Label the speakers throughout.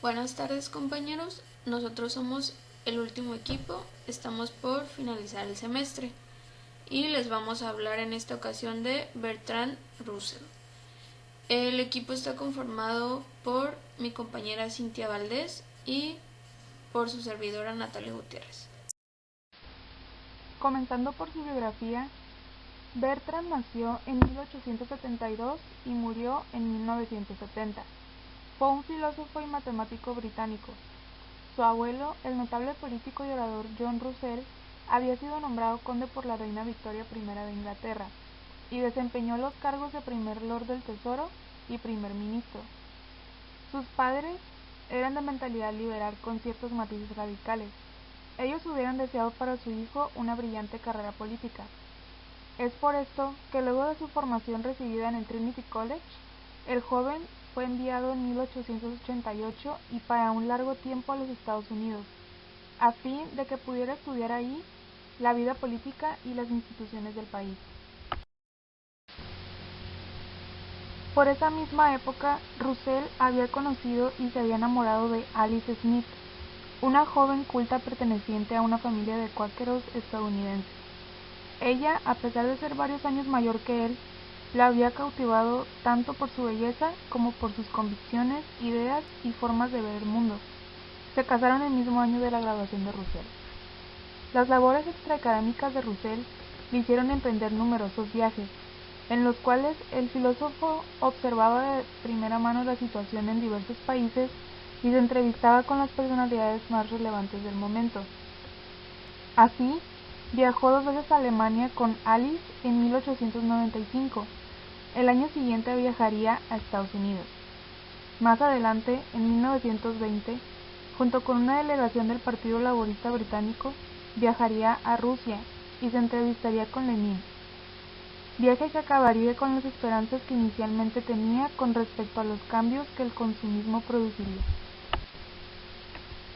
Speaker 1: Buenas tardes compañeros, nosotros somos el último equipo, estamos por finalizar el semestre y les vamos a hablar en esta ocasión de Bertrand Russell. El equipo está conformado por mi compañera Cintia Valdés y por su servidora Natalia Gutiérrez.
Speaker 2: Comenzando por su biografía, Bertrand nació en 1872 y murió en 1970. Fue un filósofo y matemático británico. Su abuelo, el notable político y orador John Russell, había sido nombrado conde por la reina Victoria I de Inglaterra y desempeñó los cargos de primer lord del Tesoro y primer ministro. Sus padres eran de mentalidad liberal con ciertos matices radicales. Ellos hubieran deseado para su hijo una brillante carrera política. Es por esto que luego de su formación recibida en el Trinity College, el joven fue enviado en 1888 y para un largo tiempo a los Estados Unidos, a fin de que pudiera estudiar ahí la vida política y las instituciones del país. Por esa misma época, Russell había conocido y se había enamorado de Alice Smith, una joven culta perteneciente a una familia de cuáqueros estadounidenses. Ella, a pesar de ser varios años mayor que él, la había cautivado tanto por su belleza como por sus convicciones, ideas y formas de ver el mundo. Se casaron el mismo año de la graduación de Russell. Las labores extraacadémicas de Russell le hicieron emprender numerosos viajes, en los cuales el filósofo observaba de primera mano la situación en diversos países y se entrevistaba con las personalidades más relevantes del momento. Así, viajó 2 veces a Alemania con Alice en 1895. El año siguiente viajaría a Estados Unidos. Más adelante, en 1920, junto con una delegación del Partido Laborista Británico, viajaría a Rusia y se entrevistaría con Lenin. Viaje que acabaría con las esperanzas que inicialmente tenía con respecto a los cambios que el consumismo produciría.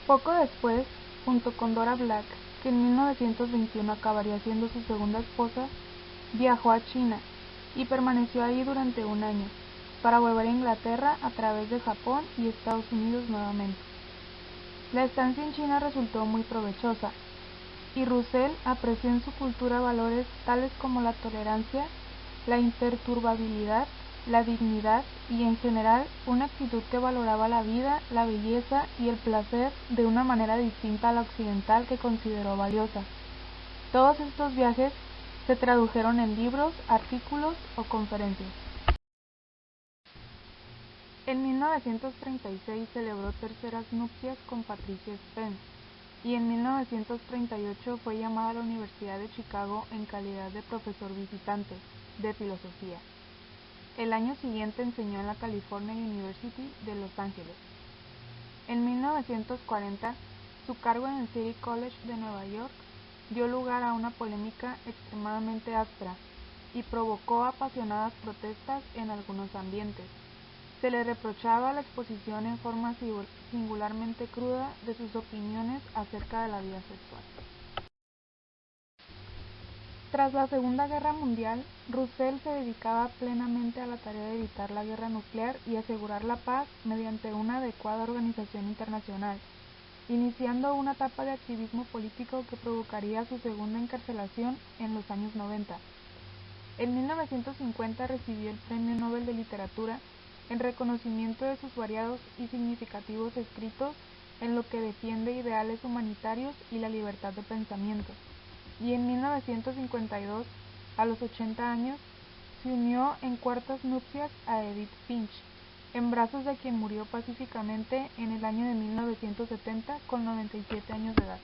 Speaker 2: Poco después, junto con Dora Black, que en 1921 acabaría siendo su segunda esposa, viajó a China y permaneció ahí durante un año, para volver a Inglaterra a través de Japón y Estados Unidos nuevamente. La estancia en China resultó muy provechosa, y Russell apreció en su cultura valores tales como la tolerancia, la imperturbabilidad, la dignidad y en general una actitud que valoraba la vida, la belleza y el placer de una manera distinta a la occidental que consideró valiosa. Todos estos viajes se tradujeron en libros, artículos o conferencias. En 1936 celebró terceras nupcias con Patricia Spence y en 1938 fue llamada a la Universidad de Chicago en calidad de profesor visitante de filosofía. El año siguiente enseñó en la California University de Los Ángeles. En 1940, su cargo en el City College de Nueva York dio lugar a una polémica extremadamente áspera y provocó apasionadas protestas en algunos ambientes. Se le reprochaba la exposición en forma singularmente cruda de sus opiniones acerca de la vida sexual. Tras la Segunda Guerra Mundial, Russell se dedicaba plenamente a la tarea de evitar la guerra nuclear y asegurar la paz mediante una adecuada organización internacional, iniciando una etapa de activismo político que provocaría su segunda encarcelación en los años 90. En 1950 recibió el Premio Nobel de Literatura en reconocimiento de sus variados y significativos escritos en lo que defiende ideales humanitarios y la libertad de pensamiento. Y en 1952, a los 80 años, se unió en cuartas nupcias a Edith Finch, en brazos de quien murió pacíficamente en el año de 1970 con 97 años de edad.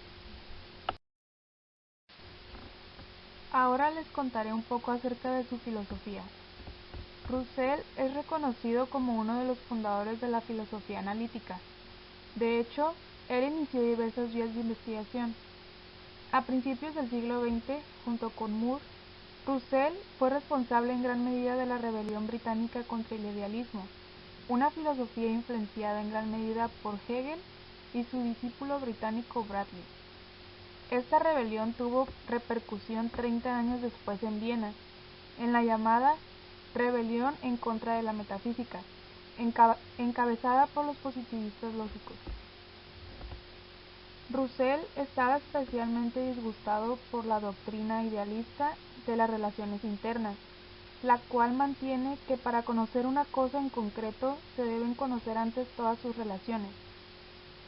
Speaker 2: Ahora les contaré un poco acerca de su filosofía. Russell es reconocido como uno de los fundadores de la filosofía analítica. De hecho, él inició diversas vías de investigación. A principios del siglo XX, junto con Moore, Russell fue responsable en gran medida de la rebelión británica contra el idealismo, una filosofía influenciada en gran medida por Hegel y su discípulo británico Berkeley. Esta rebelión tuvo repercusión 30 años después en Viena, en la llamada Rebelión en contra de la metafísica, encabezada por los positivistas lógicos. Russell estaba especialmente disgustado por la doctrina idealista de las relaciones internas, la cual mantiene que para conocer una cosa en concreto se deben conocer antes todas sus relaciones.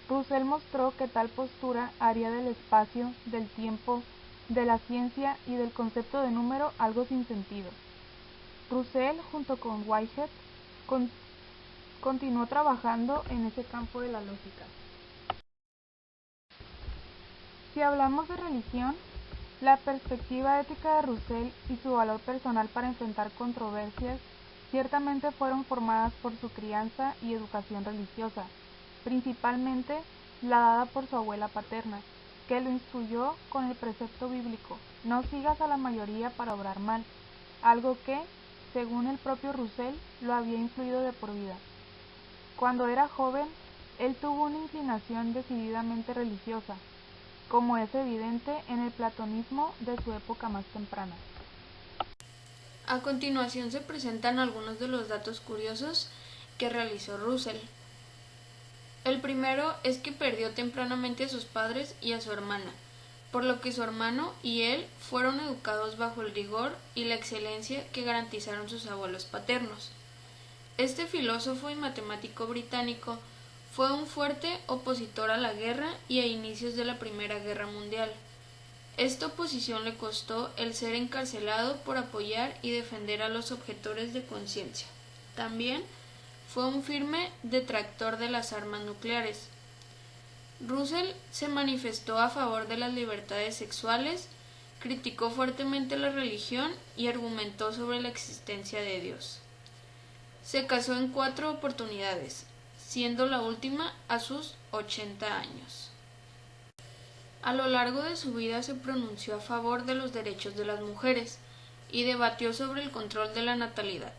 Speaker 2: Russell mostró que tal postura haría del espacio, del tiempo, de la ciencia y del concepto de número algo sin sentido. Russell, junto con Whitehead, continuó trabajando en ese campo de la lógica. Si hablamos de religión, la perspectiva ética de Russell y su valor personal para enfrentar controversias ciertamente fueron formadas por su crianza y educación religiosa, principalmente la dada por su abuela paterna, que lo instruyó con el precepto bíblico: no sigas a la mayoría para obrar mal, algo que, según el propio Russell, lo había influido de por vida. Cuando era joven, él tuvo una inclinación decididamente religiosa, como es evidente en el platonismo de su época más temprana.
Speaker 1: A continuación se presentan algunos de los datos curiosos que realizó Russell. El primero es que perdió tempranamente a sus padres y a su hermana, por lo que su hermano y él fueron educados bajo el rigor y la excelencia que garantizaron sus abuelos paternos. Este filósofo y matemático británico fue un fuerte opositor a la guerra y a inicios de la Primera Guerra Mundial. Esta oposición le costó el ser encarcelado por apoyar y defender a los objetores de conciencia. También fue un firme detractor de las armas nucleares. Russell se manifestó a favor de las libertades sexuales, criticó fuertemente la religión y argumentó sobre la existencia de Dios. Se casó en 4 oportunidades, siendo la última a sus 80 años. A lo largo de su vida se pronunció a favor de los derechos de las mujeres y debatió sobre el control de la natalidad.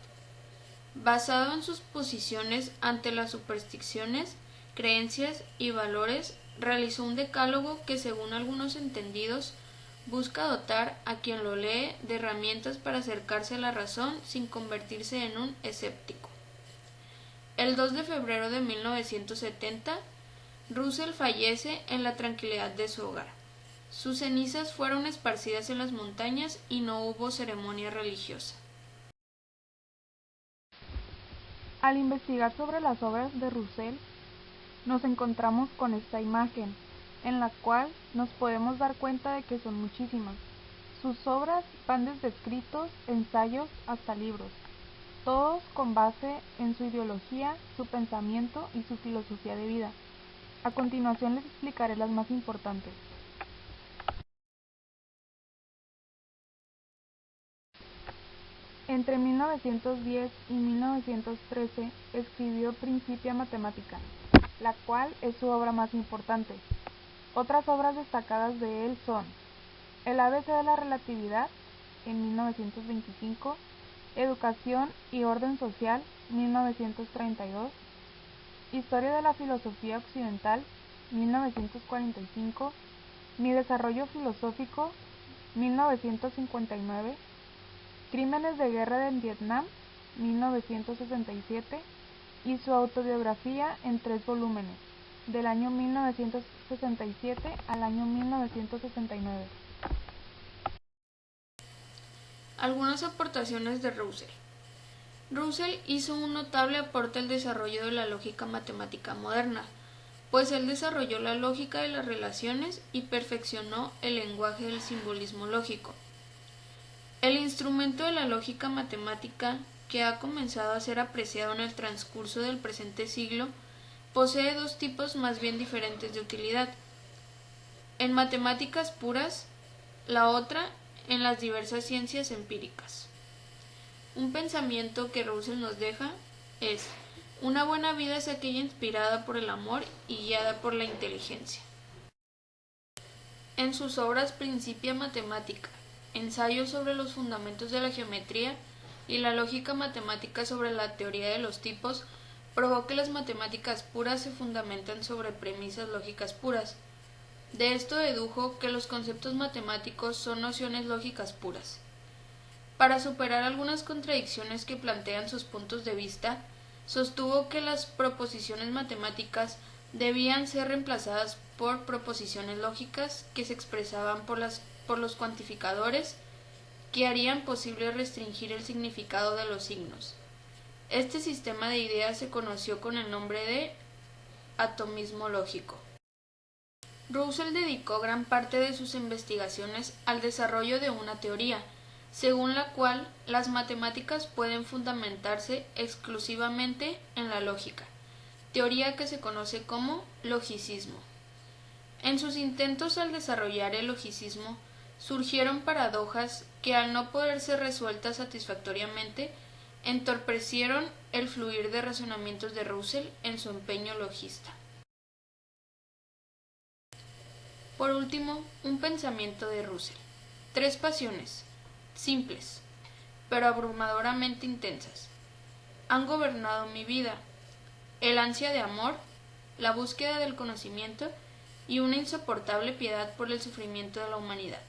Speaker 1: Basado en sus posiciones ante las supersticiones, creencias y valores, realizó un decálogo que, según algunos entendidos, busca dotar a quien lo lee de herramientas para acercarse a la razón sin convertirse en un escéptico. El 2 de febrero de 1970, Russell fallece en la tranquilidad de su hogar. Sus cenizas fueron esparcidas en las montañas y no hubo ceremonia religiosa.
Speaker 2: Al investigar sobre las obras de Russell, nos encontramos con esta imagen, en la cual nos podemos dar cuenta de que son muchísimas. Sus obras van desde escritos, ensayos hasta libros, todos con base en su ideología, su pensamiento y su filosofía de vida. A continuación les explicaré las más importantes. Entre 1910 y 1913 escribió Principia Mathematica, la cual es su obra más importante. Otras obras destacadas de él son El ABC de la relatividad, en 1925, Educación y orden social, 1932, Historia de la filosofía occidental, 1945, Mi desarrollo filosófico, 1959, Crímenes de guerra en Vietnam, 1967, y su autobiografía en 3 volúmenes, del año 1967 al año 1969.
Speaker 1: Algunas aportaciones de Russell. Russell hizo un notable aporte al desarrollo de la lógica matemática moderna, pues él desarrolló la lógica de las relaciones y perfeccionó el lenguaje del simbolismo lógico. El instrumento de la lógica matemática, que ha comenzado a ser apreciado en el transcurso del presente siglo, posee 2 tipos más bien diferentes de utilidad. En matemáticas puras, la otra en las diversas ciencias empíricas. Un pensamiento que Russell nos deja es: una buena vida es aquella inspirada por el amor y guiada por la inteligencia. En sus obras Principia Mathematica, Ensayos sobre los fundamentos de la geometría y la lógica matemática sobre la teoría de los tipos, probó que las matemáticas puras se fundamentan sobre premisas lógicas puras. De esto dedujo que los conceptos matemáticos son nociones lógicas puras. Para superar algunas contradicciones que plantean sus puntos de vista, sostuvo que las proposiciones matemáticas debían ser reemplazadas por proposiciones lógicas que se expresaban por los cuantificadores, que harían posible restringir el significado de los signos. Este sistema de ideas se conoció con el nombre de atomismo lógico. Russell dedicó gran parte de sus investigaciones al desarrollo de una teoría, según la cual las matemáticas pueden fundamentarse exclusivamente en la lógica, teoría que se conoce como logicismo. En sus intentos al desarrollar el logicismo, surgieron paradojas que, al no poder ser resueltas satisfactoriamente, entorpecieron el fluir de razonamientos de Russell en su empeño logista. Por último, un pensamiento de Russell. 3 pasiones, simples, pero abrumadoramente intensas, han gobernado mi vida: el ansia de amor, la búsqueda del conocimiento y una insoportable piedad por el sufrimiento de la humanidad.